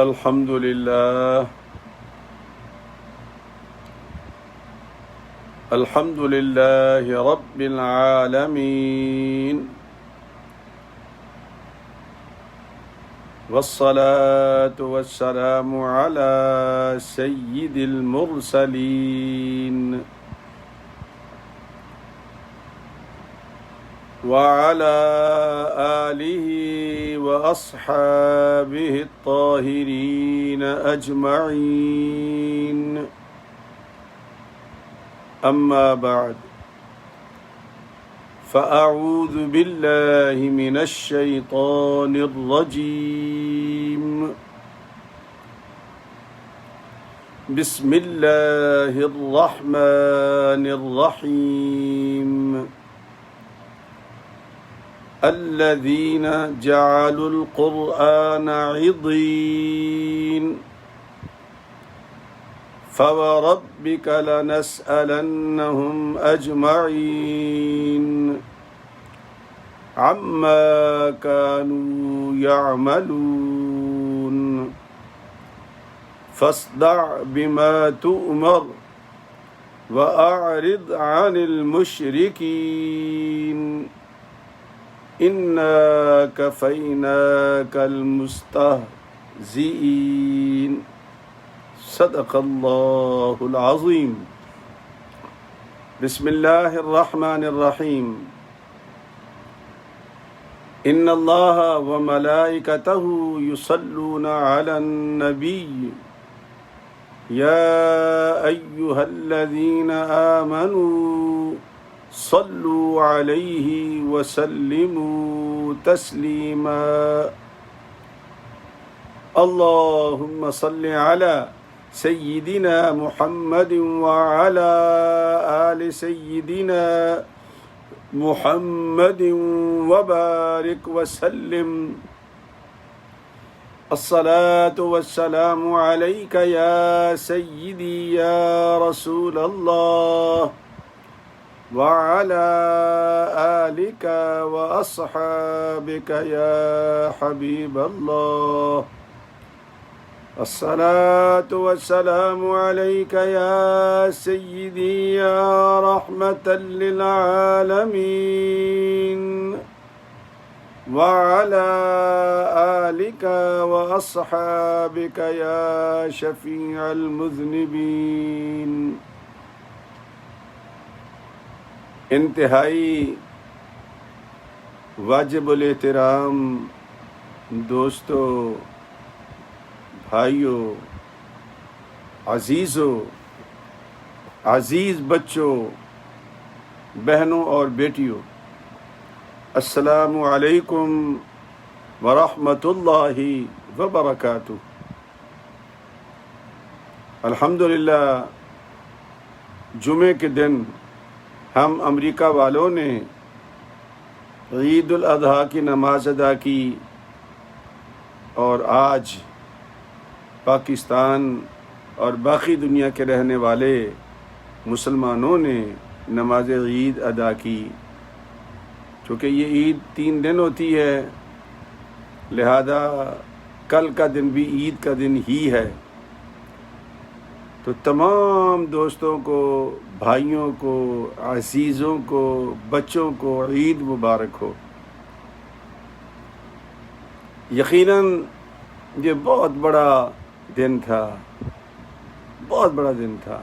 الحمد لله الحمد لله رب العالمين والصلاة والسلام على سيد المرسلين وعلى آله وأصحابه الطاهرين أجمعين أما بعد فأعوذ بالله من الشيطان الرجيم بسم الله الرحمن الرحيم الذين جعلوا القرآن عضين فوربك لنسألنهم أجمعين عما كانوا يعملون فاصدع بما تؤمر وأعرض عن المشركين إنا كفيناك المستهزئين صدق اللہ العظیم بسم اللہ الرحمن الرحیم ان اللہ وملائکتہ یصلون علی النبی یا ایہا الذین آمنوا صلوا علیہ وسلموا تسلیما اللہم صل علی سیدنا محمد وعلى آل سیدنا محمد وبارک وسلم الصلاة والسلام علیک یا سیدی یا رسول اللہ وعلى آلک واصحابک یا حبیب اللہ الصلاة والسلام عليك يا سيدي يا رحمة للعالمين وعلى آلك وأصحابك يا شفيع المذنبين انتہائی واجب الاحترام دوستو، بھائیوں، عزیزوں، عزیز بچوں، بہنوں اور بیٹیوں، السلام علیکم ورحمۃ اللہ وبرکاتہ۔ الحمدللہ جمعے کے دن ہم امریکہ والوں نے عید الاضحیٰ کی نماز ادا کی، اور آج پاکستان اور باقی دنیا کے رہنے والے مسلمانوں نے نماز عید ادا کی۔ چونکہ یہ عید 3 دن ہوتی ہے، لہذا کل کا دن بھی عید کا دن ہی ہے، تو تمام دوستوں کو، بھائیوں کو، عزیزوں کو، بچوں کو عید مبارک ہو۔ یقیناً یہ بہت بڑا دن تھا، بہت بڑا دن تھا۔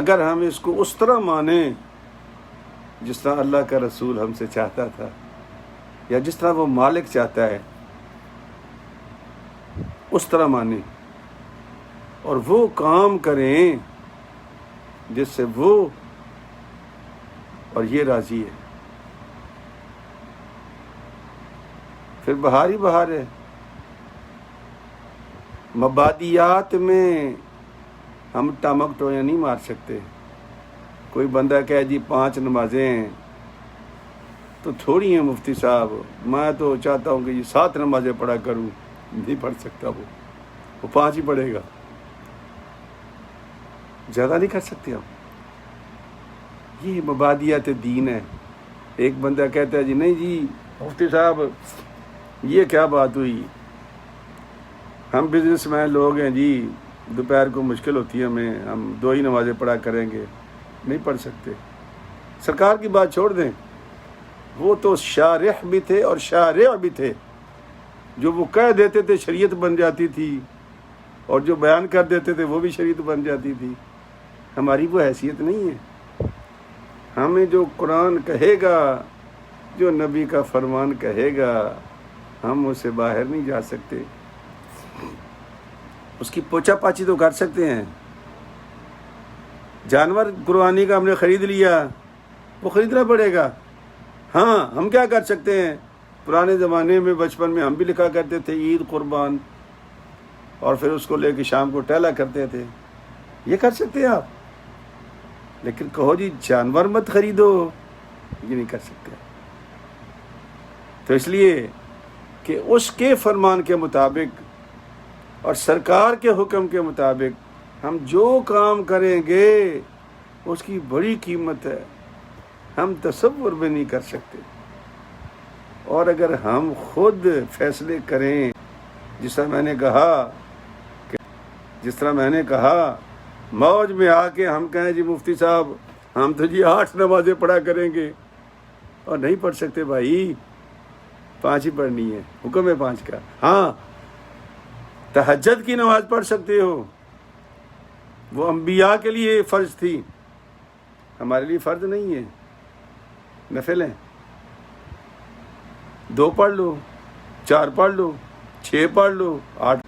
اگر ہم اس کو اس طرح مانیں جس طرح اللہ کا رسول ہم سے چاہتا تھا، یا جس طرح وہ مالک چاہتا ہے، اس طرح مانیں اور وہ کام کریں جس سے وہ اور یہ راضی ہے، پھر بہار ہی بہار ہے۔ مبادیات میں ہم ٹمک ٹویاں نہیں مار سکتے۔ کوئی بندہ کہے جی 5 نمازیں ہیں تو تھوڑی ہیں مفتی صاحب، میں تو چاہتا ہوں کہ یہ 7 نمازیں پڑھا کروں، نہیں پڑھ سکتا، وہ 5 ہی پڑھے گا، زیادہ نہیں کر سکتے ہم۔ یہ مبادیات دین ہے۔ ایک بندہ کہتا ہے جی نہیں جی مفتی صاحب یہ کیا بات ہوئی ہم بزنس مین لوگ ہیں جی، دوپہر کو مشکل ہوتی ہے ہمیں، ہم 2 ہی نمازیں پڑھا کریں گے، نہیں پڑھ سکتے۔ سرکار کی بات چھوڑ دیں، وہ تو شارح بھی تھے اور شارع بھی تھے، جو وہ کہہ دیتے تھے شریعت بن جاتی تھی، اور جو بیان کر دیتے تھے وہ بھی شریعت بن جاتی تھی۔ ہماری وہ حیثیت نہیں ہے۔ ہمیں جو قرآن کہے گا، جو نبی کا فرمان کہے گا، ہم اس سے باہر نہیں جا سکتے۔ اس کی پوچھا پاچھی تو کر سکتے ہیں۔ جانور قربانی کا ہم نے خرید لیا، وہ خریدنا پڑے گا۔ ہاں، ہم کیا کر سکتے ہیں؟ پرانے زمانے میں بچپن میں ہم بھی لکھا کرتے تھے عید قربان، اور پھر اس کو لے کے شام کو ٹہلا کرتے تھے۔ یہ کر سکتے ہیں آپ، لیکن کہو جی جانور مت خریدو، یہ نہیں کر سکتے۔ تو اس لیے کہ اس کے فرمان کے مطابق اور سرکار کے حکم کے مطابق ہم جو کام کریں گے اس کی بڑی قیمت ہے، ہم تصور بھی نہیں کر سکتے۔ اور اگر ہم خود فیصلے کریں، جس طرح میں نے کہا موج میں آ کے ہم کہیں جی مفتی صاحب ہم تو جی 8 نمازیں پڑھا کریں گے، اور نہیں پڑھ سکتے بھائی، 5 ہی پڑھنی ہے، حکم ہے 5 کا۔ ہاں، تہجد کی نماز پڑھ سکتے ہو، وہ انبیاء کے لیے فرض تھی، ہمارے لیے فرض نہیں ہے، نفل ہیں۔ 2 پڑھ لو، 4 پڑھ لو، 6 پڑھ لو، 8،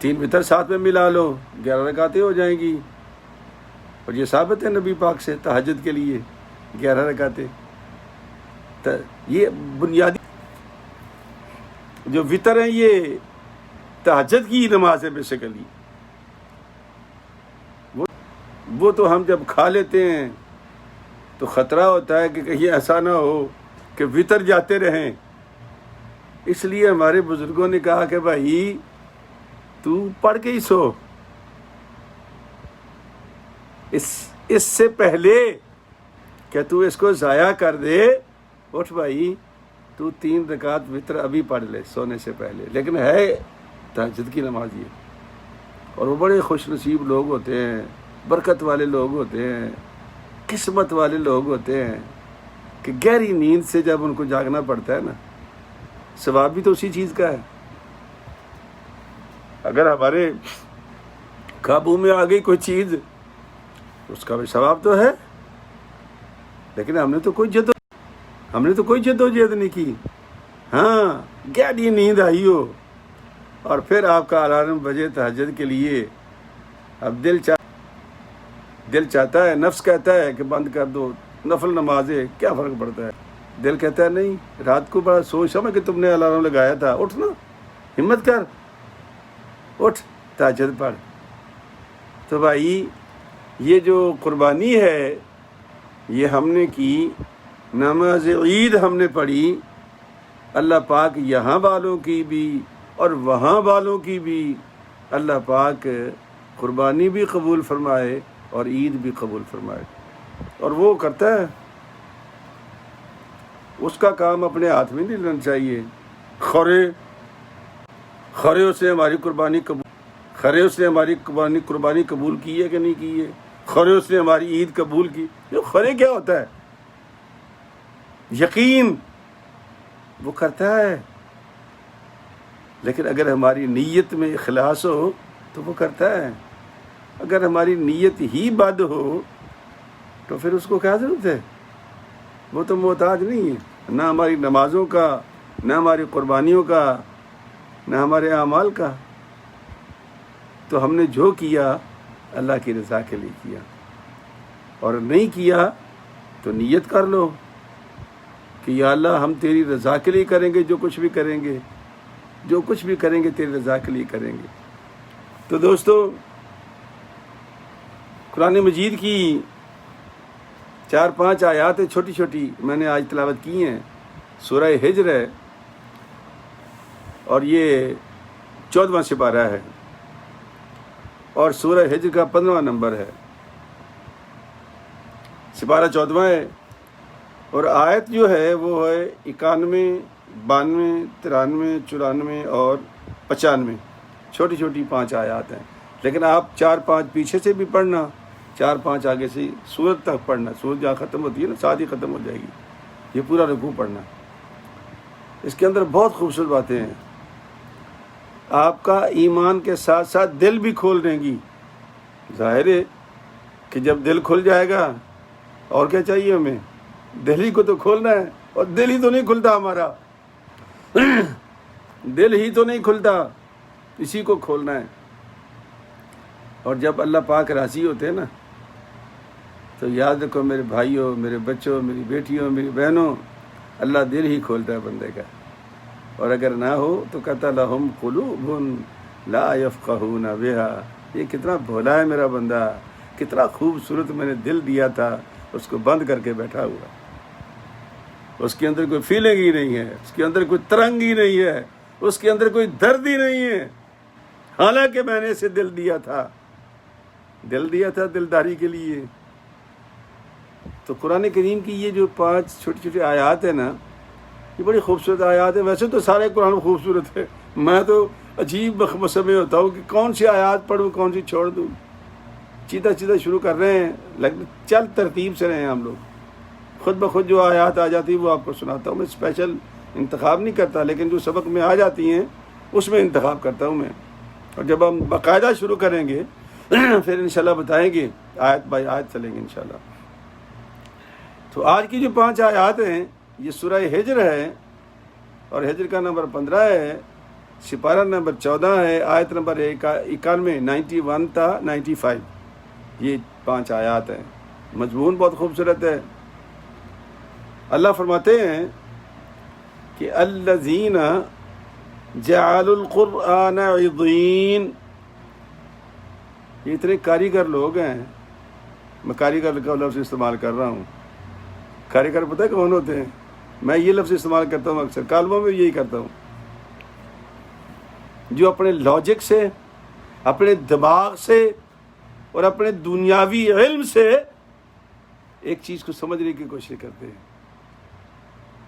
3 وتر ساتھ میں ملا لو، 11 رکعتیں ہو جائیں گی۔ اور یہ ثابت ہے نبی پاک سے تہجد کے لیے 11 رکعتیں۔ یہ بنیادی جو وتر ہیں یہ تہجد کی نماز ہے بیسیکلی۔ وہ تو ہم جب کھا لیتے ہیں تو خطرہ ہوتا ہے کہ کہیں ایسا نہ ہو کہ وتر جاتے رہیں، اس لیے ہمارے بزرگوں نے کہا کہ بھائی تو پڑھ کے ہی سو، اس سے پہلے کہ تو اس کو ضائع کر دے، اٹھ بھائی تو 3 رکعت وتر ابھی پڑھ لے سونے سے پہلے۔ لیکن ہے تہجد کی نماز یہ، اور وہ بڑے خوش نصیب لوگ ہوتے ہیں، برکت والے لوگ ہوتے ہیں، قسمت والے لوگ ہوتے ہیں کہ گہری نیند سے جب ان کو جاگنا پڑتا ہے نا، ثواب بھی تو اسی چیز کا ہے۔ اگر ہمارے قابو میں آ گئی کوئی چیز، اس کا بھی ثواب تو ہے، لیکن ہم نے تو کوئی جدوجہد نہیں کی۔ ہاں، گہری نیند آئی ہو اور پھر آپ کا الارم بجے تہجد کے لیے، اب دل چاہتا ہے، نفس کہتا ہے کہ بند کر دو، نفل نمازیں کیا فرق پڑتا ہے، دل کہتا ہے نہیں، رات کو بڑا سوچ سمجھ کہ تم نے الارم لگایا تھا، اٹھ نا، ہمت کر، اٹھ تہجد پڑھ۔ تو بھائی یہ جو قربانی ہے یہ ہم نے کی، نماز عید ہم نے پڑھی، اللہ پاک یہاں والوں کی بھی اور وہاں والوں کی بھی اللہ پاک قربانی بھی قبول فرمائے اور عید بھی قبول فرمائے۔ اور وہ کرتا ہے، اس کا کام اپنے ہاتھ میں نہیں لینا چاہیے۔ خورے اس نے ہماری قربانی قبول کی ہے کہ نہیں کی ہے، خورے اس نے ہماری عید قبول کی۔ جو خورے کیا ہوتا ہے؟ یقین وہ کرتا ہے، لیکن اگر ہماری نیت میں اخلاص ہو تو وہ کرتا ہے۔ اگر ہماری نیت ہی بد ہو تو پھر اس کو کیا ضرورت ہے؟ وہ تو محتاج نہیں ہے، نہ ہماری نمازوں کا، نہ ہماری قربانیوں کا، نہ ہمارے اعمال کا۔ تو ہم نے جو کیا اللہ کی رضا کے لیے کیا، اور نہیں کیا تو نیت کر لو کہ یا اللہ ہم تیری رضا کے لیے کریں گے، جو کچھ بھی کریں گے تیری رضا کے لیے کریں گے۔ تو دوستو، قرآن مجید کی 4-5 آیات چھوٹی چھوٹی میں نے آج تلاوت کی ہیں، سورہ ہجر ہے، اور یہ 14واں سپارہ ہے، اور سورہ ہجر کا 15واں نمبر ہے، سپارہ 14واں ہے، اور آیت جو ہے وہ ہے 91، 92، 93، 94 اور 95 چھوٹی چھوٹی 5 آیات ہیں، لیکن آپ 4-5 پیچھے سے بھی پڑھنا، 4-5 آگے سے سورت تک پڑھنا، سورت جہاں ختم ہوتی ہے نا ساتھ ہی ختم ہو جائے گی، یہ پورا رکوع پڑھنا۔ اس کے اندر بہت خوبصورت باتیں ہیں، آپ کا ایمان کے ساتھ ساتھ دل بھی کھول دیں گی۔ ظاہر ہے کہ جب دل کھل جائے گا اور کیا چاہیے ہمیں، دل ہی کو تو کھولنا ہے، اور دل ہی تو نہیں کھلتا ہمارا دل ہی تو نہیں کھلتا، اسی کو کھولنا ہے۔ اور جب اللہ پاک راضی ہوتے ہیں نا تو یاد رکھو میرے بھائیوں، میرے بچوں، میری بیٹیوں، میری بہنوں، اللہ دل ہی کھولتا ہے بندے کا، اور اگر نہ ہو تو کہتا لہم قلوب لا یفقہون بہا، یہ کتنا بھولا ہے میرا بندہ، کتنا خوبصورت میں نے دل دیا تھا، اس کو بند کر کے بیٹھا ہوا، اس کے اندر کوئی فیلنگ ہی نہیں ہے، اس کے اندر کوئی ترنگ ہی نہیں ہے، اس کے اندر کوئی درد ہی نہیں ہے، حالانکہ میں نے اسے دل دیا تھا دلداری کے لیے۔ تو قرآن کریم کی یہ جو 5 چھوٹی چھوٹی آیات ہیں نا، یہ بڑی خوبصورت آیات ہیں۔ ویسے تو سارے قرآن خوبصورت ہے، میں تو عجیب مخمصے میں ہوتا ہوں کہ کون سی آیات پڑھوں کون سی چھوڑ دوں، چیدہ شروع کر رہے ہیں، چل ترتیب سے رہے ہیں ہم لوگ، خود بخود جو آیات آ جاتی وہ آپ کو سناتا ہوں، میں اسپیشل انتخاب نہیں کرتا، لیکن جو سبق میں آ جاتی ہیں اس میں انتخاب کرتا ہوں میں، اور جب ہم باقاعدہ شروع کریں گے پھر انشاءاللہ بتائیں گے، آیت بائی آیت چلیں گے انشاءاللہ۔ تو آج کی جو 5 آیات ہیں یہ سورہ ہجر ہے، اور ہجر کا نمبر 15 ہے، سپارہ نمبر 14 ہے، آیت نمبر 91 91 تا 95، یہ 5 آیات ہیں۔ مضمون بہت خوبصورت ہے۔ اللہ فرماتے ہیں کہ الذین جعلوا القرآن عضین، یہ اتنے کاریگر لوگ ہیں، میں کاریگر کا لفظ استعمال کر رہا ہوں۔ کاریگر پتہ ہے کون ہوتے ہیں؟ میں یہ لفظ استعمال کرتا ہوں اکثر، کالموں میں یہی کرتا ہوں، جو اپنے لاجک سے، اپنے دماغ سے اور اپنے دنیاوی علم سے ایک چیز کو سمجھنے کی کوشش کرتے ہیں۔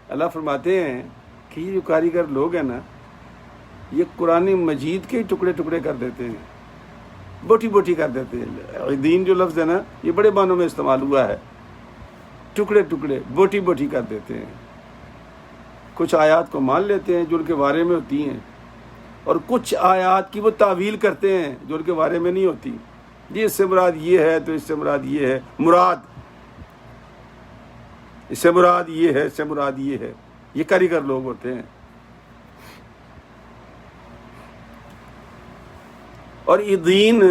اللہ فرماتے ہیں کہ یہ جو کاریگر لوگ ہیں نا، یہ قرآن مجید کے ٹکڑے ٹکڑے کر دیتے ہیں، بوٹی بوٹی کر دیتے ہیں۔ دین جو لفظ ہے نا یہ بڑے معنوں میں استعمال ہوا ہے، ٹکڑے ٹکڑے بوٹی بوٹی کر دیتے ہیں۔ کچھ آیات کو مان لیتے ہیں جو ان کے بارے میں ہوتی ہیں، اور کچھ آیات کی وہ تعویل کرتے ہیں جو ان کے بارے میں نہیں ہوتی، جی اس سے مراد یہ ہے تو اس سے مراد یہ ہے، اس سے مراد یہ ہے، اس سے مراد یہ ہے۔ یہ کاریگر لوگ ہوتے ہیں۔ اور یہ دین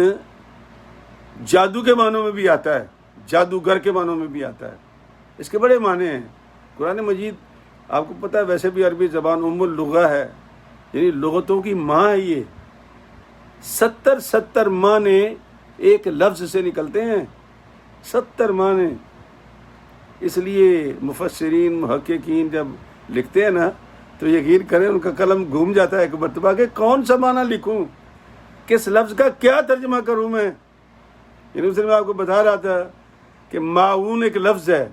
جادو کے معنوں میں بھی آتا ہے، جادوگر کے معنوں میں بھی آتا ہے، اس کے بڑے معنی ہیں۔ قرآن مجید آپ کو پتہ ہے ویسے بھی عربی زبان ام اللغہ ہے، یعنی لغتوں کی ماں ہے۔ یہ 70 معنی ایک لفظ سے نکلتے ہیں، 70 معنی۔ اس لیے مفسرین محققین جب لکھتے ہیں نا تو یقین کریں ان کا قلم گھوم جاتا ہے ایک مرتبہ کہ کون سا معنی لکھوں، کس لفظ کا کیا ترجمہ کروں میں۔ یعنی اس دن میں آپ کو بتا رہا تھا کہ معاون ایک لفظ ہے،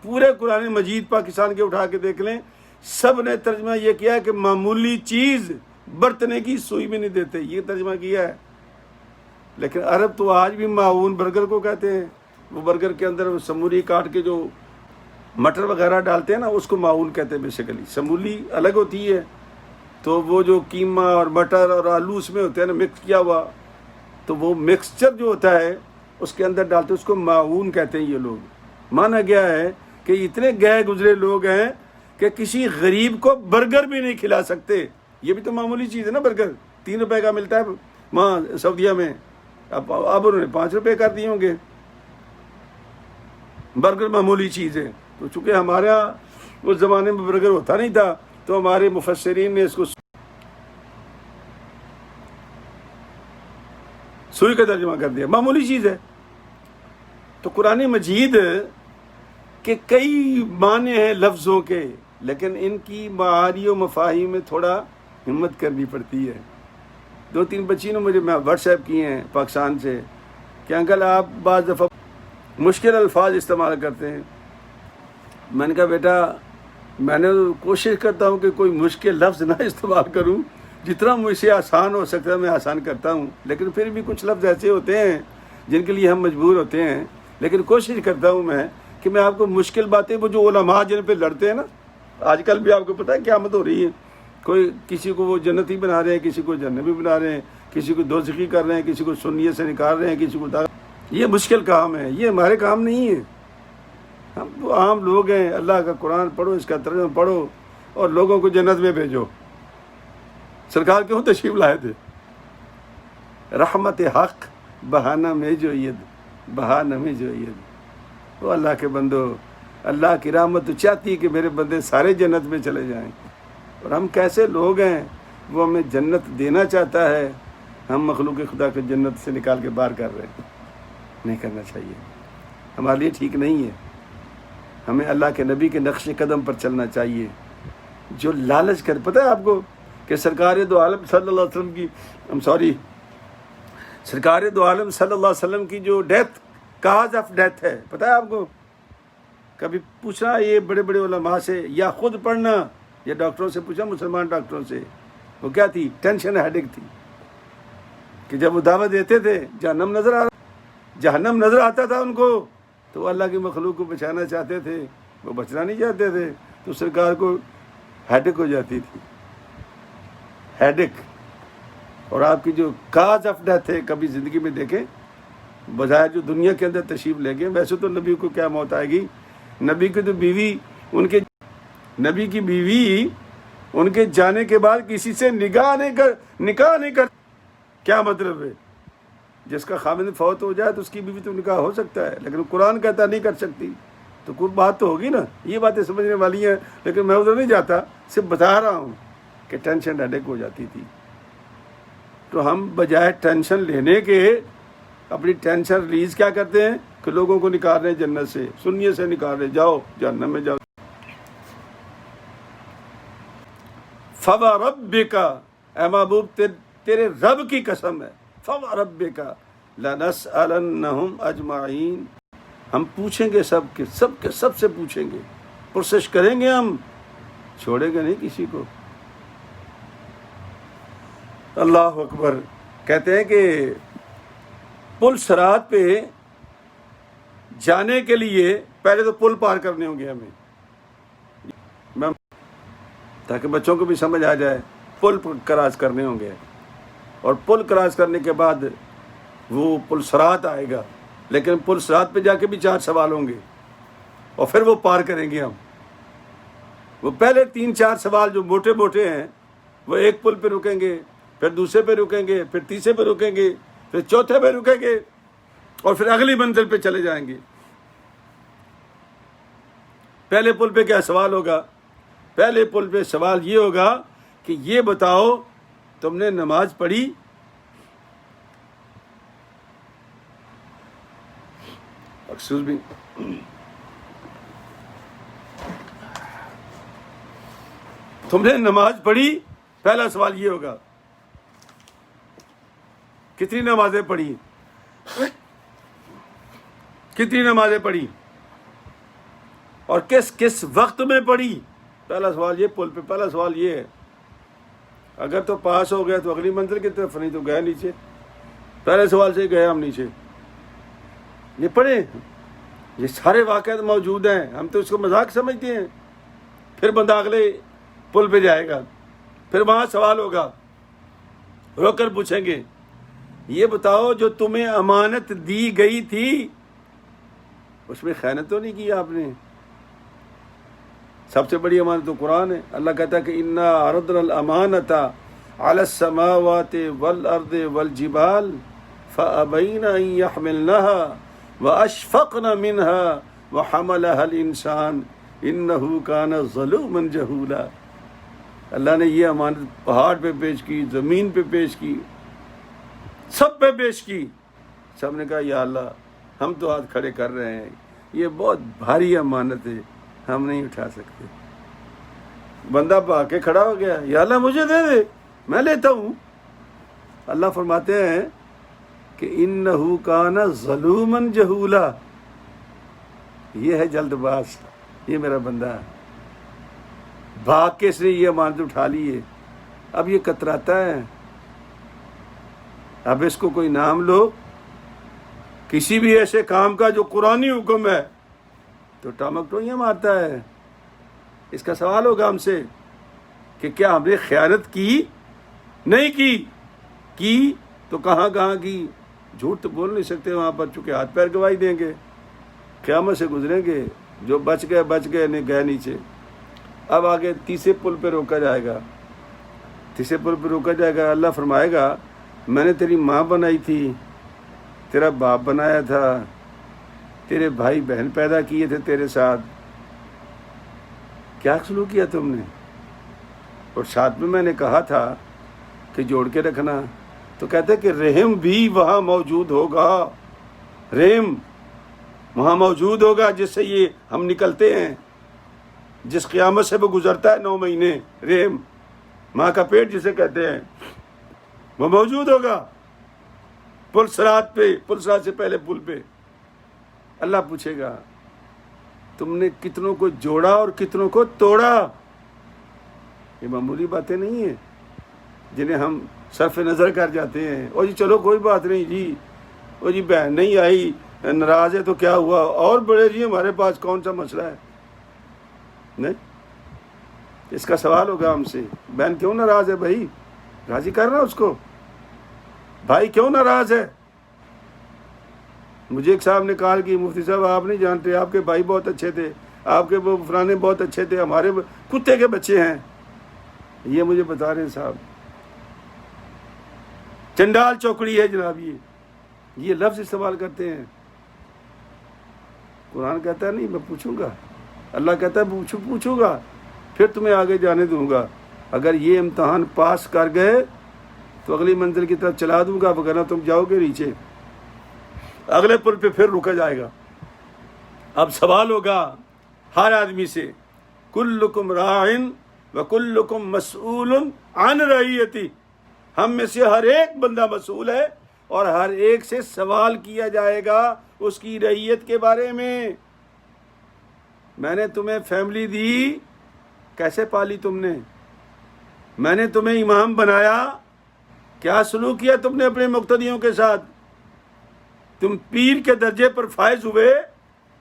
پورے قرآن مجید پاکستان کے اٹھا کے دیکھ لیں، سب نے ترجمہ یہ کیا کہ معمولی چیز برتنے کی سوئی بھی نہیں دیتے، یہ ترجمہ کیا ہے۔ لیکن عرب تو آج بھی معاون برگر کو کہتے ہیں، وہ برگر کے اندر سمولی کاٹ کے جو مٹر وغیرہ ڈالتے ہیں نا اس کو معاون کہتے ہیں۔ بیسیکلی سمولی الگ ہوتی ہے، تو وہ جو قیمہ اور مٹر اور آلو اس میں ہوتے ہیں نا مکس کیا ہوا، تو وہ مکسچر جو ہوتا ہے اس کے اندر ڈالتے ہیں، اس کو معاون کہتے ہیں۔ یہ لوگ مانا گیا ہے کہ اتنے گئے گزرے لوگ ہیں کہ کسی غریب کو برگر بھی نہیں کھلا سکتے۔ یہ بھی تو معمولی چیز ہے نا، برگر 3 روپے کا ملتا ہے وہاں سعودیہ میں، اب انہوں نے 5 روپے کر دیے ہوں گے۔ برگر معمولی چیز ہے، تو چونکہ ہمارے یہاں اس زمانے میں برگر ہوتا نہیں تھا تو ہمارے مفسرین نے اس کو سوئی کا ترجمہ کر دیا، معمولی چیز ہے۔ تو قرآن مجید کے کئی معنی ہیں لفظوں کے، لیکن ان کی معانی و مفاہیم میں تھوڑا ہمت کرنی پڑتی ہے۔ 2-3 بچیوں نے مجھے واٹس ایپ کیے ہیں پاکستان سے کہ انکل آپ بعض دفعہ مشکل الفاظ استعمال کرتے ہیں۔ میں نے کہا بیٹا میں نے کوشش کرتا ہوں کہ کوئی مشکل لفظ نہ استعمال کروں، جتنا مجھ سے آسان ہو سکتا ہے میں آسان کرتا ہوں، لیکن پھر بھی کچھ لفظ ایسے ہوتے ہیں جن کے لیے ہم مجبور ہوتے ہیں، لیکن کوشش کرتا ہوں میں کہ میں آپ کو مشکل باتیں، وہ جو علماء جن پہ لڑتے ہیں نا، آج کل بھی آپ کو پتہ ہے قیامت ہو رہی ہے، کوئی کسی کو وہ جنتی بنا رہے ہیں، کسی کو جہنمی بنا رہے ہیں، کسی کو دوزخی کر رہے ہیں، کسی کو سنیت سے نکال رہے ہیں، کسی کو یہ مشکل کام ہے، یہ ہمارے کام نہیں ہے۔ ہم تو عام لوگ ہیں، اللہ کا قرآن پڑھو، اس کا ترجمہ پڑھو اور لوگوں کو جنت میں بھیجو۔ سرکار کیوں تشریف لائے تھے؟ رحمت حق بہانہ میں جو ید، بہانہ میں جو ید۔ وہ اللہ کے بندو، اللہ کی رحمت تو چاہتی ہے کہ میرے بندے سارے جنت میں چلے جائیں، اور ہم کیسے لوگ ہیں، وہ ہمیں جنت دینا چاہتا ہے، ہم مخلوق خدا کو جنت سے نکال کے باہر کر رہے ہیں۔ نہیں کرنا چاہیے، ہمارے لیے ٹھیک نہیں ہے۔ ہمیں اللہ کے نبی کے نقش قدم پر چلنا چاہیے۔ جو لالچ کر، پتہ ہے آپ کو کہ سرکار دو عالم صلی اللہ علیہ وسلم کی سرکار دو عالم صلی اللہ علیہ وسلم کی جو ڈیتھ، کاز آف ڈیتھ ہے، پتہ ہے آپ کو؟ کبھی پوچھنا یہ بڑے بڑے علماء سے، یا خود پڑھنا، یا ڈاکٹروں سے پوچھا، مسلمان ڈاکٹروں سے، وہ کیا تھی؟ ٹینشن ہیڈک تھی، کہ جب وہ دعوت دیتے تھے جہنم نظر آتا تھا ان کو، تو وہ اللہ کی مخلوق کو بچانا چاہتے تھے، وہ بچنا نہیں چاہتے تھے، تو سرکار کو ہیڈک ہو جاتی تھی، ہیڈک۔ اور آپ کی جو کاز آف ڈیتھ ہے، کبھی زندگی میں دیکھیں، بظاہر جو دنیا کے اندر تشریف لے گئے، ویسے تو نبی کو کیا موت آئے گی؟ نبی کی تو بیوی، نبی کی بیوی ان کے جانے کے بعد کسی سے نکاح نہیں کر۔ کیا مطلب ہے؟ جس کا خامند فوت ہو جائے تو اس کی بیوی تو نکاح ہو سکتا ہے، لیکن قرآن کہتا نہیں کر سکتی، تو کوئی بات تو ہوگی نا۔ یہ باتیں سمجھنے والی ہیں، لیکن میں ادھر نہیں جاتا، صرف بتا رہا ہوں کہ ٹینشن ہیڈک ہو جاتی تھی۔ تو ہم بجائے ٹینشن لینے کے اپنی ٹینشن ریلیز کیا کرتے ہیں کہ لوگوں کو نکال رہے ہیں جنت سے، سنیے سے نکال رہے، جاؤ جہنم میں جاؤ۔ فَوَرَبِّكَ، اے محبوب تیرے رب کی قسم ہے، فَوَرَبِّكَ لَنَسْأَلَنَّهُمْ أَجْمَعِينَ، ہم پوچھیں گے سب سے پوچھیں گے، پرسش کریں گے، ہم چھوڑیں گے نہیں کسی کو۔ اللہ اکبر۔ کہتے ہیں کہ پل صراط پہ جانے کے لیے پہلے تو پل پار کرنے ہوں گے ہمیں، تاکہ بچوں کو بھی سمجھ آ جائے، پل کراس کرنے ہوں گے، اور پل کراس کرنے کے بعد وہ پل صراط آئے گا، لیکن پل صراط پہ جا کے بھی 4 سوال ہوں گے، اور پھر وہ پار کریں گے ہم۔ وہ پہلے 3-4 سوال جو موٹے موٹے ہیں، وہ ایک پل پہ رکیں گے، پھر دوسرے پہ رکیں گے، پھر تیسرے پہ رکیں گے، پھر چوتھے پہ رکیں گے، اور پھر اگلی منزل پہ چلے جائیں گے۔ پہلے پل پہ کیا سوال ہوگا؟ پہلے پل پہ سوال یہ ہوگا کہ یہ بتاؤ تم نے نماز پڑھی؟ ایکسکیوز می، تم نے نماز پڑھی؟ پہلا سوال یہ ہوگا۔ کتنی نمازیں پڑھی؟ کتنی نمازیں پڑھی اور کس وقت میں پڑھی؟ پہلا سوال یہ، پل پہ پہلا سوال یہ ہے۔ اگر تو پاس ہو گیا تو اگلی منزل کی طرف، نہیں تو گئے نیچے۔ پہلے سوال سے گئے ہم نیچے۔ یہ پڑھیں، یہ سارے واقعات موجود ہیں، ہم تو اس کو مذاق سمجھتے ہیں۔ پھر بندہ اگلے پل پہ جائے گا، پھر وہاں سوال ہوگا، روک کر پوچھیں گے یہ بتاؤ جو تمہیں امانت دی گئی تھی اس میں خیانت تو نہیں کی آپ نے؟ سب سے بڑی امانت تو قرآن ہے۔ اللہ کہتا ہے کہ انا عرضنا الامانۃ علی السماوات والارض والجبال فابین ان یحملنها واشفقن منها وحملها الانسان انه كان ظلوما جہولا۔ اللہ نے یہ امانت پہاڑ پہ پیش کی، زمین پہ پیش کی، سب پہ پیش کی۔ سب نے کہا یا اللہ ہم تو ہاتھ کھڑے کر رہے ہیں، یہ بہت بھاری امانت ہے، ہم نہیں اٹھا سکتے۔ بندہ بھاگ کے کھڑا ہو گیا، یا اللہ مجھے دے دے، میں لیتا ہوں۔ اللہ فرماتے ہیں کہ انہ کان ظلوما جہولا، یہ ہے جلد باز، یہ میرا بندہ بھاگ کے اس نے یہ امانت اٹھا لی ہے۔ اب یہ کتراتا ہے، اب اس کو کوئی نام لو کسی بھی ایسے کام کا جو قرآنی حکم ہے تو ٹامک ٹوئیاں مارتا ہے۔ اس کا سوال ہوگا ہم سے کہ کیا ہم نے خیانت کی؟ نہیں کی تو کہاں کی؟ جھوٹ تو بول نہیں سکتے وہاں پر، چونکہ ہاتھ پیر گواہی دیں گے، قیامت سے گزریں گے، جو بچ گئے نہیں گئے نیچے۔ اب آگے تیسرے پل پہ روکا جائے گا، اللہ فرمائے گا میں نے تیری ماں بنائی تھی، تیرا باپ بنایا تھا، تیرے بھائی بہن پیدا کیے تھے تیرے ساتھ، کیا سلوک کیا تم نے؟ اور ساتھ میں نے کہا تھا کہ جوڑ کے رکھنا، تو کہتے کہ رحم بھی وہاں موجود ہوگا، رحم وہاں موجود ہوگا جس سے یہ ہم نکلتے ہیں، جس قیامت سے وہ گزرتا ہے 9 مہینے، رحم ماں کا پیٹ جسے کہتے ہیں وہ موجود ہوگا پل صراط سے پہلے پل پہ۔ اللہ پوچھے گا تم نے کتنوں کو جوڑا اور کتنوں کو توڑا؟ یہ معمولی باتیں نہیں ہیں جنہیں ہم صرف نظر کر جاتے ہیں، اور جی چلو کوئی بات نہیں جی، اور جی بہن نہیں آئی ناراض ہے تو کیا ہوا، اور بڑے جی ہمارے پاس کون سا مسئلہ ہے؟ نہیں، اس کا سوال ہوگا ہم سے، بہن کیوں ناراض ہے بھائی؟ راضی کرنا اس کو، بھائی کیوں ناراض ہے؟ مجھے ایک صاحب نے کہا کہ مفتی صاحب آپ نہیں جانتے، آپ کے بھائی بہت اچھے تھے، آپ کے وہ فلانے بہت اچھے تھے، ہمارے کتے کے بچے ہیں، یہ مجھے بتا رہے ہیں صاحب، چنڈال چوکڑی ہے جناب، یہ لفظ استعمال کرتے ہیں۔ قرآن کہتا ہے نہیں میں پوچھوں گا، اللہ کہتا ہے پوچھوں گا پھر تمہیں آگے جانے دوں گا، اگر یہ امتحان پاس کر گئے تو اگلی منزل کی طرف چلا دوں گا، وگرنہ تم جاؤ گے نیچے، اگلے پل پہ پھر رکا جائے گا۔ اب سوال ہوگا ہر آدمی سے، کلکم راعٍ وکلکم مسئول عن رعیتہ، ہم میں سے ہر ایک بندہ مسئول ہے اور ہر ایک سے سوال کیا جائے گا اس کی رعیت کے بارے میں۔ میں نے تمہیں فیملی دی، کیسے پالی تم نے؟ میں نے تمہیں امام بنایا، کیا سلوک کیا تم نے اپنے مقتدیوں کے ساتھ؟ تم پیر کے درجے پر فائز ہوئے،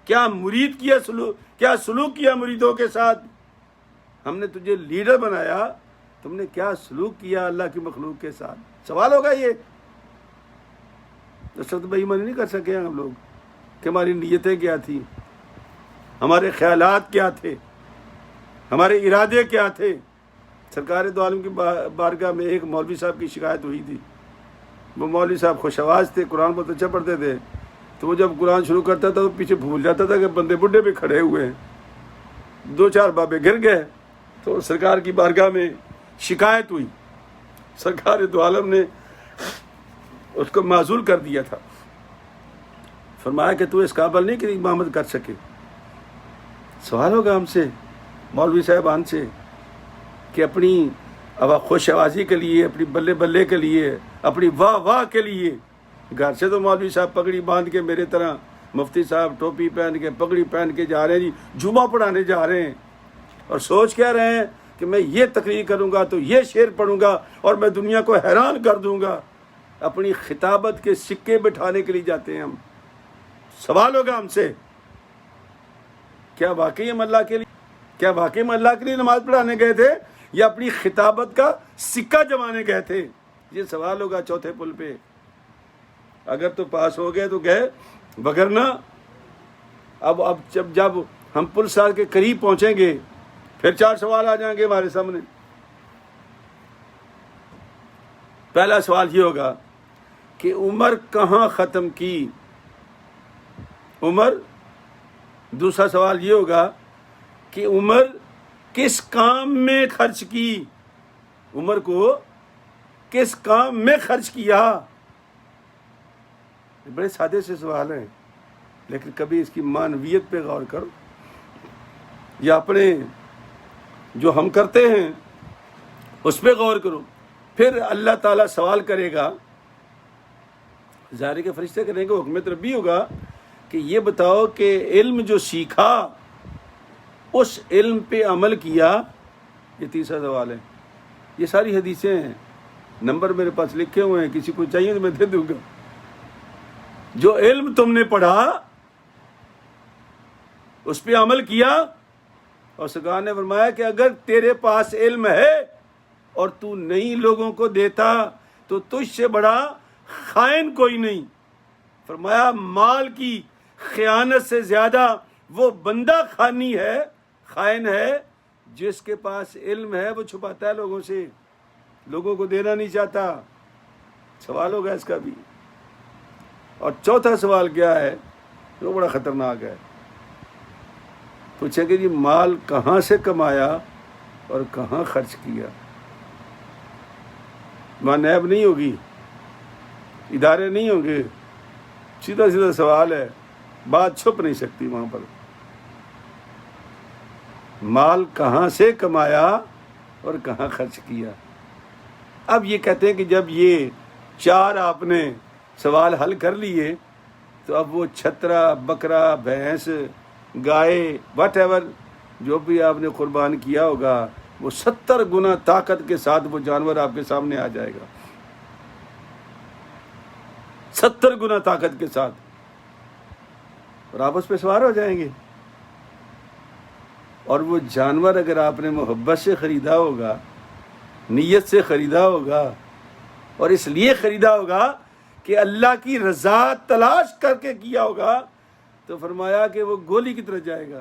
کیا سلوک کیا مریدوں کے ساتھ؟ ہم نے تجھے لیڈر بنایا، تم نے کیا سلوک کیا اللہ کی مخلوق کے ساتھ؟ سوال ہوگا یہ۔ اس وقت بے ایمانی نہیں کر سکے ہم لوگ کہ ہماری نیتیں کیا تھیں، ہمارے خیالات کیا تھے، ہمارے ارادے کیا تھے۔ سرکار دو عالم کی بارگاہ میں ایک مولوی صاحب کی شکایت ہوئی تھی، وہ مولوی صاحب خوش آواز تھے، قرآن بہت اچھا پڑھتے تھے، تو وہ جب قرآن شروع کرتا تھا تو پیچھے بھول جاتا تھا کہ بندے بڈھے بھی کھڑے ہوئے ہیں، 2-4 بابے گر گئے، تو سرکار کی بارگاہ میں شکایت ہوئی، سرکار دو عالم نے اس کو معزول کر دیا تھا، فرمایا کہ تو اس قابل نہیں کہ امامت کر سکے۔ سوال ہوگا ہم سے، مولوی صاحبان سے، کہ اپنی خوش آوازی کے لیے، اپنی بلے بلے کے لیے، اپنی واہ واہ کے لیے گھر سے تو مولوی صاحب پگڑی باندھ کے میرے طرح، مفتی صاحب ٹوپی پہن کے پگڑی پہن کے جا رہے ہیں جی، جمعہ پڑھانے جا رہے ہیں، اور سوچ کیا رہے ہیں کہ میں یہ تقریر کروں گا تو یہ شعر پڑھوں گا اور میں دنیا کو حیران کر دوں گا۔ اپنی خطابت کے سکے بٹھانے کے لیے جاتے ہیں ہم۔ سوال ہوگا ہم سے، کیا واقعی ہم اللہ کے لیے نماز پڑھانے گئے تھے یا اپنی خطابت کا سکہ جمانے گئے تھے؟ یہ سوال ہوگا چوتھے پل پہ۔ اگر تو پاس ہو گئے تو گئے، وگرنہ اب جب ہم پل صراط کے قریب پہنچیں گے پھر 4 سوال آ جائیں گے ہمارے سامنے۔ پہلا سوال یہ ہوگا کہ عمر کہاں ختم کی عمر؟ دوسرا سوال یہ ہوگا کہ عمر کس کام میں خرچ کی؟ عمر کو کس کام میں خرچ کیا؟ بڑے سادے سے سوال ہیں، لیکن کبھی اس کی معنویت پہ غور کرو، یا اپنے جو ہم کرتے ہیں اس پہ غور کرو۔ پھر اللہ تعالیٰ سوال کرے گا، ظاہر کے فرشتے کریں گے، حکمت ربی ہوگا کہ یہ بتاؤ کہ علم جو سیکھا اس علم پہ عمل کیا؟ یہ تیسرا سوال ہے۔ یہ ساری حدیثیں ہیں، نمبر میرے پاس لکھے ہوئے ہیں، کسی کو چاہیے تو میں دے دوں گا۔ جو علم تم نے پڑھا اس پہ عمل کیا، اور سرکار نے فرمایا کہ اگر تیرے پاس علم ہے اور تو نہیں لوگوں کو دیتا تو تجھ سے بڑا خائن کوئی نہیں۔ فرمایا مال کی خیانت سے زیادہ وہ بندہ خانی ہے، خائن ہے، جس کے پاس علم ہے وہ چھپاتا ہے لوگوں سے، لوگوں کو دینا نہیں چاہتا۔ سوال ہوگا اس کا بھی۔ اور چوتھا سوال کیا ہے، وہ بڑا خطرناک ہے۔ پوچھیں کہ جی مال کہاں سے کمایا اور کہاں خرچ کیا؟ وہاں نیب نہیں ہوگی، ادارے نہیں ہوں گے، سیدھا سیدھا سوال ہے، بات چھپ نہیں سکتی وہاں پر۔ مال کہاں سے کمایا اور کہاں خرچ کیا؟ اب یہ کہتے ہیں کہ جب یہ چار آپ نے سوال حل کر لیے تو اب وہ چھترا، بکرا، بھینس، گائے، واٹ ایور جو بھی آپ نے قربان کیا ہوگا، وہ 70 گنا طاقت کے ساتھ وہ جانور آپ کے سامنے آ جائے گا، 70 گنا طاقت کے ساتھ، اور آپ اس پہ سوار ہو جائیں گے۔ اور وہ جانور اگر آپ نے محبت سے خریدا ہوگا، نیت سے خریدا ہوگا، اور اس لیے خریدا ہوگا کہ اللہ کی رضا تلاش کر کے کیا ہوگا، تو فرمایا کہ وہ گولی کی طرح جائے گا،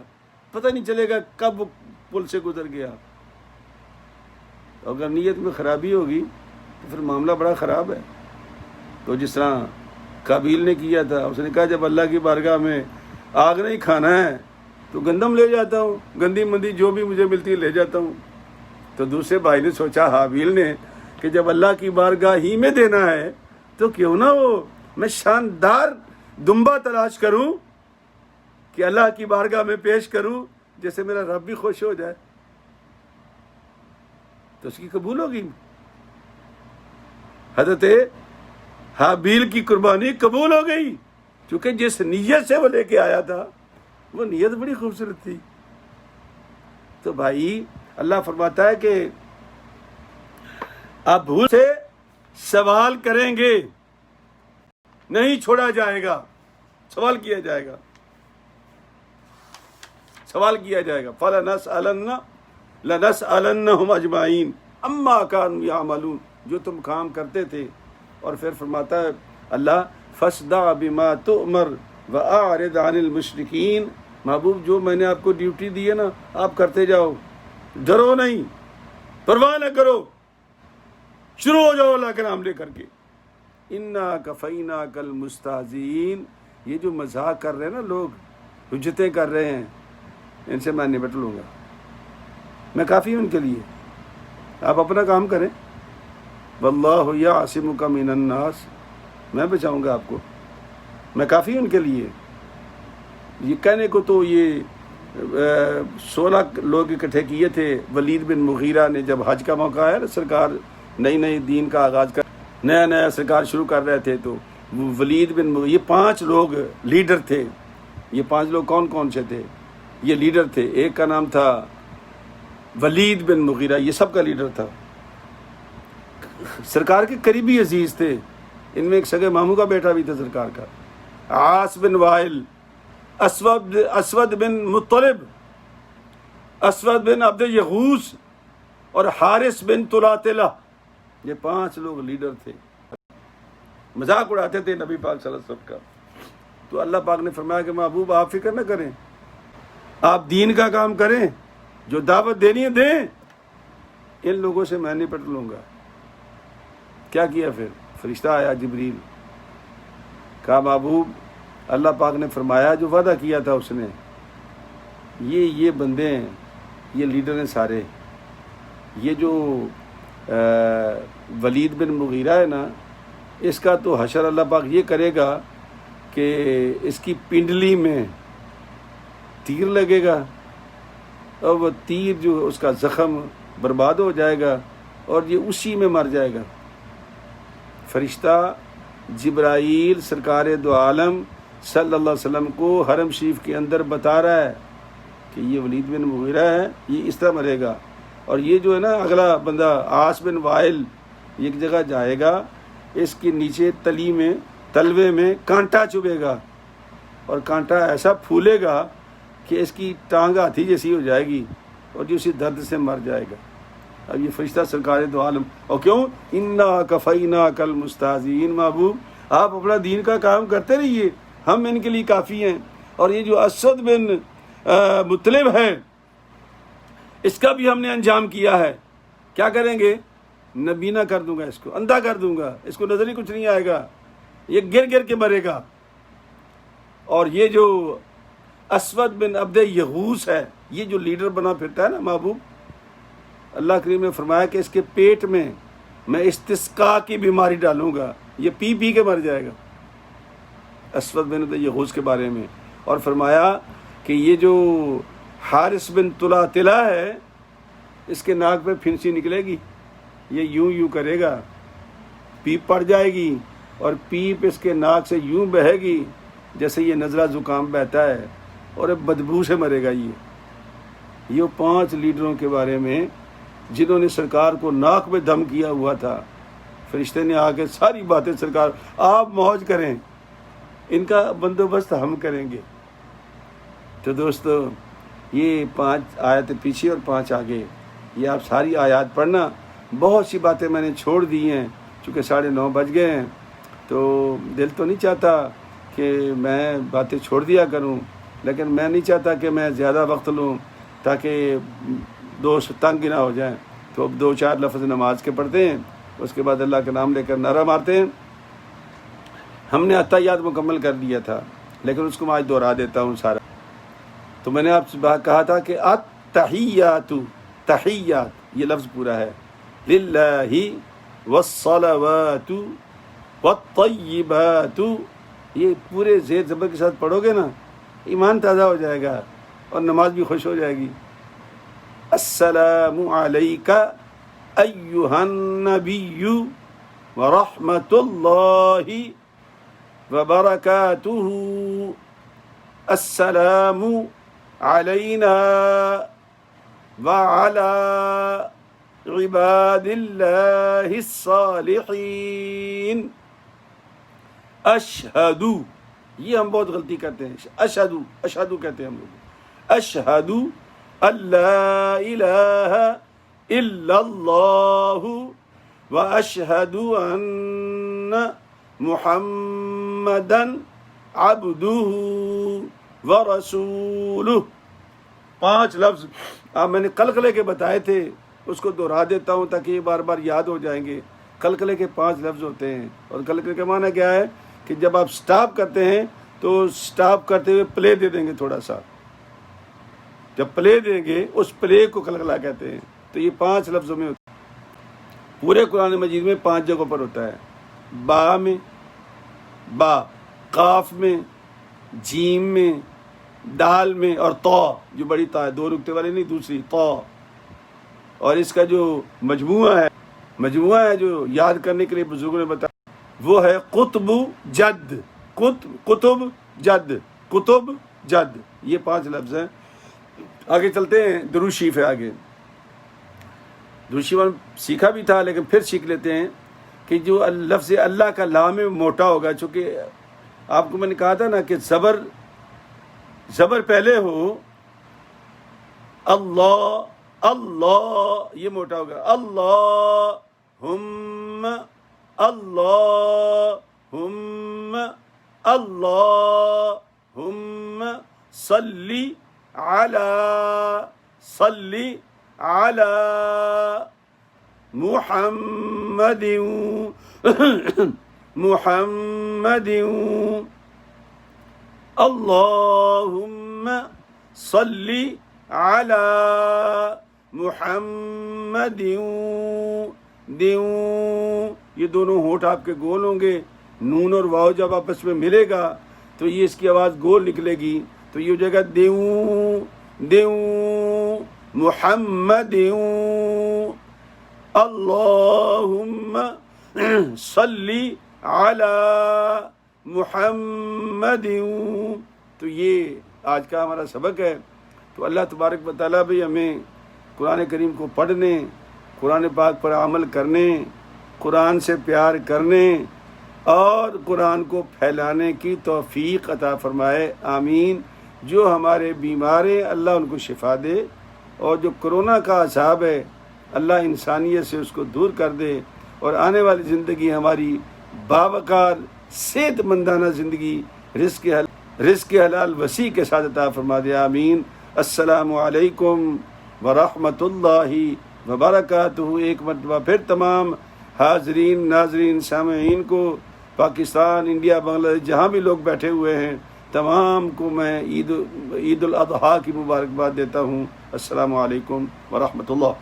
پتہ نہیں چلے گا کب وہ پل سے گزر گیا۔ اگر نیت میں خرابی ہوگی تو پھر معاملہ بڑا خراب ہے۔ تو جس طرح قابیل نے کیا تھا، اس نے کہا جب اللہ کی بارگاہ میں آگ نہیں کھانا ہے تو گندم لے جاتا ہوں، گندی مندی جو بھی مجھے ملتی ہے لے جاتا ہوں۔ تو دوسرے بھائی نے سوچا، حابیل نے، کہ جب اللہ کی بارگاہ ہی میں دینا ہے تو کیوں نہ وہ میں شاندار دمبا تلاش کروں کہ اللہ کی بارگاہ میں پیش کروں، جیسے میرا رب بھی خوش ہو جائے۔ تو اس کی قبول ہوگی۔ حضرت حابیل کی قربانی قبول ہو گئی، کیونکہ جس نیت سے وہ لے کے آیا تھا وہ نیت بڑی خوبصورت تھی۔ تو بھائی اللہ فرماتا ہے کہ آپ بھول سے سوال کریں گے، نہیں چھوڑا جائے گا، سوال کیا جائے گا، سوال کیا جائے گا۔ لَنَسْأَلَنَّهُمْ أَجْمَعِينَ عَمَّا كَانُوا يَعْمَلُونَ، جو تم کام کرتے تھے۔ اور پھر فرماتا ہے اللہ فَاصْدَعْ بِمَا تُؤْمَرْ وَأَعْرِضْ عَنِ الْمُشْرِكِينَ، محبوب جو میں نے آپ کو ڈیوٹی دی ہے نا، آپ کرتے جاؤ، ڈرو نہیں، پرواہ نہ کرو، شروع ہو جاؤ اللہ کا نام لے کر کے۔ اِنَّا كَفَيْنَاكَ الْمُسْتَهْزِئِينَ، یہ جو مذاق کر رہے ہیں نا لوگ، حجتیں کر رہے ہیں، ان سے میں نپٹ لوں گا، میں کافی ہوں ان کے لیے، آپ اپنا کام کریں۔ واللہ یعصمک من الناس، میں بچاؤں گا آپ کو، میں کافی ہوں ان کے لیے۔ یہ کہنے کو تو یہ 16 لوگ اکٹھے کیے تھے۔ ولید بن مغیرہ نے جب حج کا موقع آیا نا، سرکار نئی دین کا آغاز کر، نیا سرکار شروع کر رہے تھے، تو ولید بن مغیرہ، یہ 5 لوگ لیڈر تھے۔ یہ 5 لوگ کون سے تھے؟ یہ لیڈر تھے۔ ایک کا نام تھا ولید بن مغیرہ، یہ سب کا لیڈر تھا، سرکار کے قریبی عزیز تھے۔ ان میں ایک سگے ماموں کا بیٹا بھی تھا سرکار کا، عاص بن وائل، اسود بن مطلب، اسود بن عبد یغوث، اور حارث بن طلاتلہ۔ یہ 5 لوگ لیڈر تھے، مذاق اڑاتے تھے نبی پاک صلی اللہ علیہ وسلم کا۔ تو اللہ پاک نے فرمایا کہ محبوب آپ فکر نہ کریں، آپ دین کا کام کریں، جو دعوت دینی ہے دیں، ان لوگوں سے میں نپٹ لوں گا۔ کیا کیا پھر؟ فرشتہ آیا جبریل، کہا محبوب اللہ پاک نے فرمایا جو وعدہ کیا تھا اس نے، یہ بندے ہیں، یہ لیڈر ہیں سارے، یہ جو ولید بن مغیرہ ہے نا، اس کا تو حشر اللہ پاک یہ کرے گا کہ اس کی پنڈلی میں تیر لگے گا، اور وہ تیر جو اس کا زخم برباد ہو جائے گا، اور یہ اسی میں مر جائے گا۔ فرشتہ جبرائیل سرکار دو عالم صلی اللہ علیہ وسلم کو حرم شریف کے اندر بتا رہا ہے کہ یہ ولید بن مغیرہ ہے، یہ اس طرح مرے گا۔ اور یہ جو ہے نا اگلا بندہ عاص بن وائل ایک جگہ جائے گا، اس کے نیچے تلی میں تلوے میں کانٹا چبھے گا اور کانٹا ایسا پھولے گا کہ اس کی ٹانگ ہاتھی جیسی ہو جائے گی اور جو اسی درد سے مر جائے گا۔ اب یہ فرشتہ سرکار دو عالم، اور کیوں؟ انا کفینا کل مستہزئین، محبوب آپ اپنا دین کا کام کرتے رہیے، ہم ان کے لیے کافی ہیں۔ اور یہ جو اسد بن مطلب ہے، اس کا بھی ہم نے انجام کیا ہے، کیا کریں گے؟ نبینا کر دوں گا، اس کو اندھا کر دوں گا، اس کو نظر ہی کچھ نہیں آئے گا، یہ گر گر کے مرے گا۔ اور یہ جو اسود بن عبد یغوث ہے، یہ جو لیڈر بنا پھرتا ہے نا محبوب، اللہ کریم نے فرمایا کہ اس کے پیٹ میں میں استسقاء کی بیماری ڈالوں گا، یہ پی پی کے مر جائے گا، اسود بن عبد یغوث کے بارے میں۔ اور فرمایا کہ یہ جو حارث بن طلحہ ہے، اس کے ناک پہ پھنسی نکلے گی، یہ یوں یوں کرے گا، پیپ پڑ جائے گی اور پیپ اس کے ناک سے یوں بہے گی جیسے یہ نزلہ زکام بہتا ہے، اور بدبو سے مرے گا۔ یہ 5 لیڈروں کے بارے میں جنہوں نے سرکار کو ناک میں دم کیا ہوا تھا، فرشتے نے آ کے ساری باتیں سرکار آپ موج کریں، ان کا بندوبست ہم کریں گے۔ تو دوستو یہ 5 آیتیں پیچھے اور 5 آگے، یہ آپ ساری آیات پڑھنا۔ بہت سی باتیں میں نے چھوڑ دی ہیں، چونکہ 9:30 بج گئے ہیں، تو دل تو نہیں چاہتا کہ میں باتیں چھوڑ دیا کروں، لیکن میں نہیں چاہتا کہ میں زیادہ وقت لوں تاکہ دوست تنگ نہ ہو جائیں۔ تو اب 2-4 لفظ نماز کے پڑھتے ہیں، اس کے بعد اللہ کا نام لے کر نعرہ مارتے ہیں۔ ہم نے اتحیات مکمل کر لیا تھا، لیکن اس کو میں آج دوہرا دیتا ہوں سارا۔ تو میں نے آپ سے کہا تھا کہ التحیات، تحیات یہ لفظ پورا ہے، للہ والصلوات والطیبات، یہ پورے زیر زبر کے ساتھ پڑھو گے نا، ایمان تازہ ہو جائے گا اور نماز بھی خوش ہو جائے گی۔ السلام علیک ایھا النبی ورحمۃ اللہ وبرکاتہ، السلام علینا وعلی عباد اللہ الصالحین۔ اشہد، یہ ہم بہت غلطی کرتے ہیں، اشہدو کہتے ہیں ہم لوگ، اشہد اللہ الہ الا اللہ واشہد ان محمدا عبدہ ورسولہ۔ 5 لفظ آپ میں نے قلقلے کے بتائے تھے، اس کو دوہرا دیتا ہوں تاکہ یہ بار بار یاد ہو جائیں گے۔ قلقلے کے 5 لفظ ہوتے ہیں، اور قلقلے کا معنی کیا ہے کہ جب آپ سٹاپ کرتے ہیں تو سٹاپ کرتے ہوئے پلے دے دیں گے تھوڑا سا، جب پلے دیں گے اس پلے کو قلقلہ کہتے ہیں۔ تو یہ 5 لفظوں میں ہوتا ہے، پورے قرآن مجید میں 5 جگہوں پر ہوتا ہے، با میں، با، قاف میں، جیم میں، دال میں، اور طا، جو بڑی طا ہے، 2 نقطے والی نہیں، دوسری طا۔ اور اس کا جو مجموعہ ہے جو یاد کرنے کے لیے بزرگوں نے بتایا، وہ ہے قطب جد، قطب جد، یہ 5 لفظ ہیں۔ آگے چلتے ہیں، درود شریف ہے آگے۔ درود شریف سیکھا بھی تھا لیکن پھر سیکھ لیتے ہیں کہ جو لفظ اللہ کا لام میں موٹا ہوگا، چونکہ آپ کو میں نے کہا تھا نا کہ زبر پہلے ہو، اللہ یہ موٹا ہوگا، اللہم صلی علی محمد اللہم صلی علی محمد۔ یہ دونوں ہونٹ آپ کے گول ہوں گے، نون اور واو جب آپس میں ملے گا تو یہ اس کی آواز گول نکلے گی، تو یہ ہو جائے گا دیوں محمد اللہم صلی علی محمد۔ تو یہ آج کا ہمارا سبق ہے۔ تو اللہ تبارک و تعالیٰ بھی ہمیں قرآن کریم کو پڑھنے، قرآن پاک پر عمل کرنے، قرآن سے پیار کرنے اور قرآن کو پھیلانے کی توفیق عطا فرمائے، آمین۔ جو ہمارے بیمار ہیں اللہ ان کو شفا دے، اور جو کرونا کا عذاب ہے اللہ انسانیت سے اس کو دور کر دے، اور آنے والی زندگی ہماری باوقار صحت مندانہ زندگی رزق حلال وسیع کے ساتھ عطا فرما دے، آمین۔ السلام علیکم ورحمۃ اللہ وبرکاتہ۔ ایک مرتبہ پھر تمام حاضرین، ناظرین، سامعین کو، پاکستان، انڈیا، بنگلہ دیش، جہاں بھی لوگ بیٹھے ہوئے ہیں تمام کو میں عید الاضحیٰ کی مبارکباد دیتا ہوں۔ السلام علیکم ورحمۃ اللہ۔